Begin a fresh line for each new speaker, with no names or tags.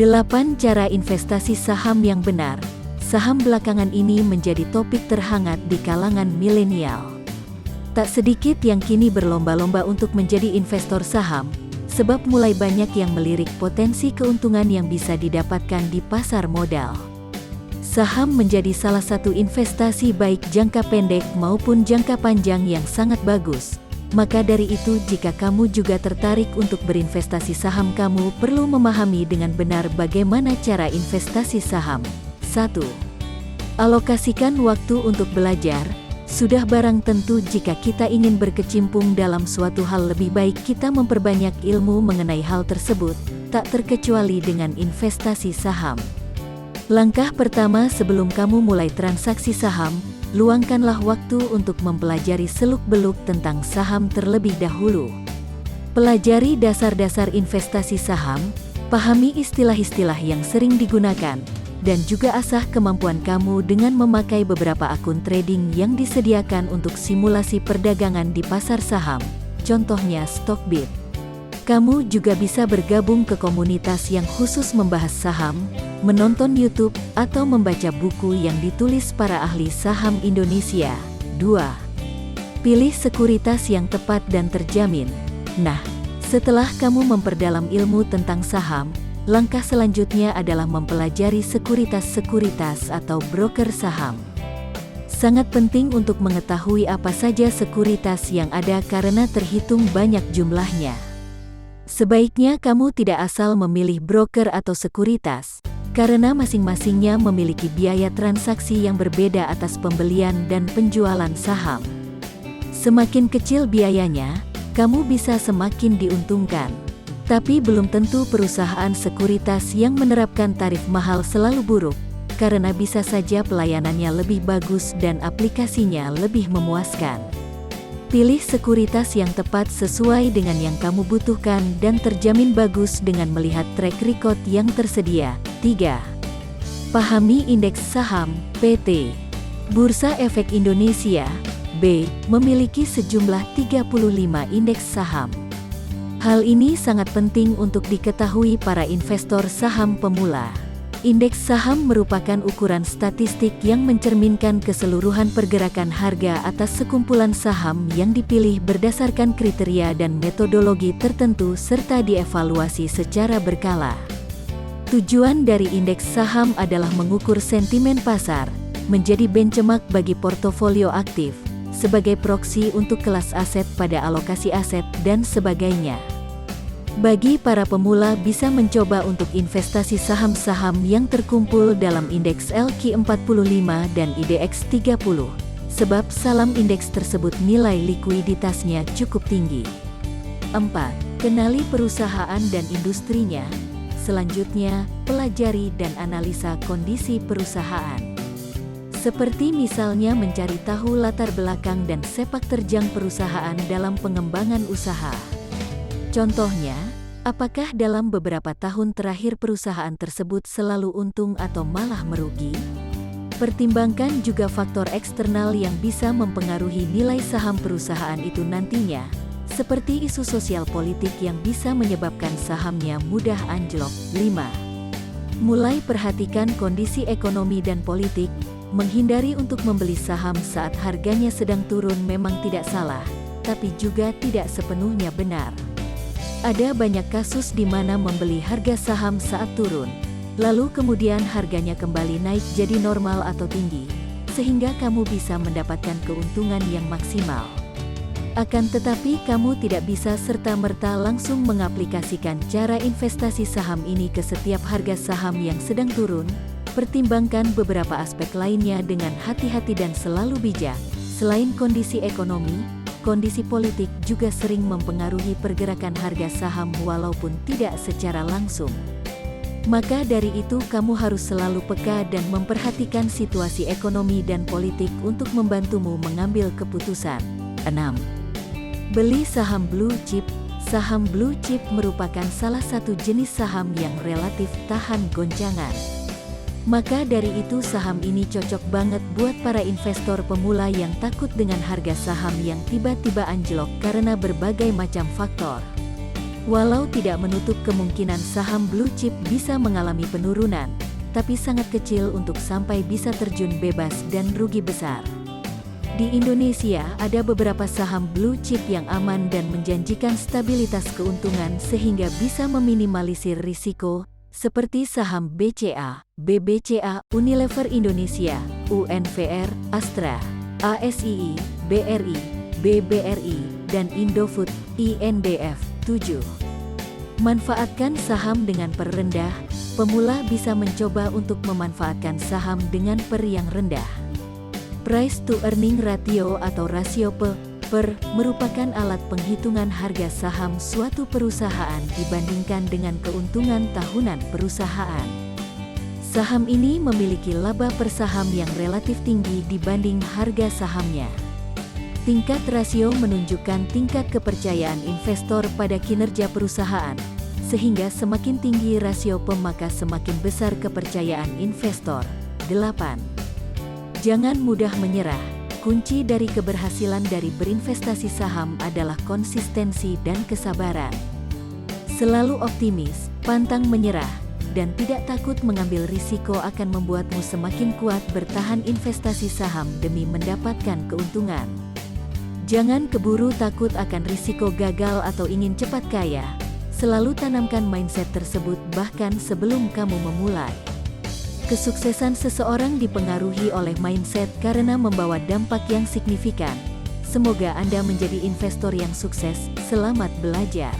8 cara investasi saham yang benar. Saham belakangan ini menjadi topik terhangat di kalangan milenial. Tak sedikit yang kini berlomba-lomba untuk menjadi investor saham, sebab mulai banyak yang melirik potensi keuntungan yang bisa didapatkan di pasar modal. Saham menjadi salah satu investasi baik jangka pendek maupun jangka panjang yang sangat bagus. Maka dari itu, jika kamu juga tertarik untuk berinvestasi saham, kamu perlu memahami dengan benar bagaimana cara investasi saham. 1. Alokasikan waktu untuk belajar. Sudah barang tentu jika kita ingin berkecimpung dalam suatu hal, lebih baik kita memperbanyak ilmu mengenai hal tersebut, tak terkecuali dengan investasi saham. Langkah pertama sebelum kamu mulai transaksi saham, luangkanlah waktu untuk mempelajari seluk-beluk tentang saham terlebih dahulu. Pelajari dasar-dasar investasi saham, pahami istilah-istilah yang sering digunakan, dan juga asah kemampuan kamu dengan memakai beberapa akun trading yang disediakan untuk simulasi perdagangan di pasar saham, contohnya Stockbit. Kamu juga bisa bergabung ke komunitas yang khusus membahas saham, menonton YouTube, atau membaca buku yang ditulis para ahli saham Indonesia. 2. Pilih sekuritas yang tepat dan terjamin. Nah, setelah kamu memperdalam ilmu tentang saham, langkah selanjutnya adalah mempelajari sekuritas-sekuritas atau broker saham. Sangat penting untuk mengetahui apa saja sekuritas yang ada karena terhitung banyak jumlahnya. Sebaiknya kamu tidak asal memilih broker atau sekuritas, karena masing-masingnya memiliki biaya transaksi yang berbeda atas pembelian dan penjualan saham. Semakin kecil biayanya, kamu bisa semakin diuntungkan. Tapi belum tentu perusahaan sekuritas yang menerapkan tarif mahal selalu buruk, karena bisa saja pelayanannya lebih bagus dan aplikasinya lebih memuaskan. Pilih sekuritas yang tepat sesuai dengan yang kamu butuhkan dan terjamin bagus dengan melihat track record yang tersedia. 3. Pahami indeks saham, PT. Bursa Efek Indonesia, B, memiliki sejumlah 35 indeks saham. Hal ini sangat penting untuk diketahui para investor saham pemula. Indeks saham merupakan ukuran statistik yang mencerminkan keseluruhan pergerakan harga atas sekumpulan saham yang dipilih berdasarkan kriteria dan metodologi tertentu serta dievaluasi secara berkala. Tujuan dari indeks saham adalah mengukur sentimen pasar, menjadi benchmark bagi portofolio aktif, sebagai proksi untuk kelas aset pada alokasi aset, dan sebagainya. Bagi para pemula bisa mencoba untuk investasi saham-saham yang terkumpul dalam indeks LQ45 dan IDX30, sebab salam indeks tersebut nilai likuiditasnya cukup tinggi. 4. Kenali perusahaan dan industrinya. Selanjutnya, pelajari dan analisa kondisi perusahaan. Seperti misalnya mencari tahu latar belakang dan sepak terjang perusahaan dalam pengembangan usaha. Contohnya, apakah dalam beberapa tahun terakhir perusahaan tersebut selalu untung atau malah merugi? Pertimbangkan juga faktor eksternal yang bisa mempengaruhi nilai saham perusahaan itu nantinya, seperti isu sosial politik yang bisa menyebabkan sahamnya mudah anjlok. 5. Mulai perhatikan kondisi ekonomi dan politik. Menghindari untuk membeli saham saat harganya sedang turun memang tidak salah, tapi juga tidak sepenuhnya benar. Ada banyak kasus di mana membeli harga saham saat turun, lalu kemudian harganya kembali naik jadi normal atau tinggi, sehingga kamu bisa mendapatkan keuntungan yang maksimal. Akan tetapi kamu tidak bisa serta-merta langsung mengaplikasikan cara investasi saham ini ke setiap harga saham yang sedang turun. Pertimbangkan beberapa aspek lainnya dengan hati-hati dan selalu bijak. Selain kondisi ekonomi, kondisi politik juga sering mempengaruhi pergerakan harga saham walaupun tidak secara langsung. Maka dari itu kamu harus selalu peka dan memperhatikan situasi ekonomi dan politik untuk membantumu mengambil keputusan. 6. Beli saham blue chip. Saham blue chip merupakan salah satu jenis saham yang relatif tahan goncangan. Maka dari itu saham ini cocok banget buat para investor pemula yang takut dengan harga saham yang tiba-tiba anjlok karena berbagai macam faktor. Walau tidak menutup kemungkinan saham blue chip bisa mengalami penurunan, tapi sangat kecil untuk sampai bisa terjun bebas dan rugi besar. Di Indonesia ada beberapa saham blue chip yang aman dan menjanjikan stabilitas keuntungan sehingga bisa meminimalisir risiko, seperti saham BCA, BBCA, Unilever Indonesia, UNVR, Astra, ASII, BRI, BBRI, dan Indofood, INDF. 7. Manfaatkan saham dengan PER rendah. Pemula bisa mencoba untuk memanfaatkan saham dengan PER yang rendah. Price to earning ratio atau rasio PER merupakan alat penghitungan harga saham suatu perusahaan dibandingkan dengan keuntungan tahunan perusahaan. Saham ini memiliki laba per saham yang relatif tinggi dibanding harga sahamnya. Tingkat rasio menunjukkan tingkat kepercayaan investor pada kinerja perusahaan, sehingga semakin tinggi rasio PER maka semakin besar kepercayaan investor. 8. Jangan mudah menyerah. Kunci dari keberhasilan dari berinvestasi saham adalah konsistensi dan kesabaran. Selalu optimis, pantang menyerah, dan tidak takut mengambil risiko akan membuatmu semakin kuat bertahan investasi saham demi mendapatkan keuntungan. Jangan keburu takut akan risiko gagal atau ingin cepat kaya. Selalu tanamkan mindset tersebut bahkan sebelum kamu memulai. Kesuksesan seseorang dipengaruhi oleh mindset karena membawa dampak yang signifikan. Semoga Anda menjadi investor yang sukses. Selamat belajar.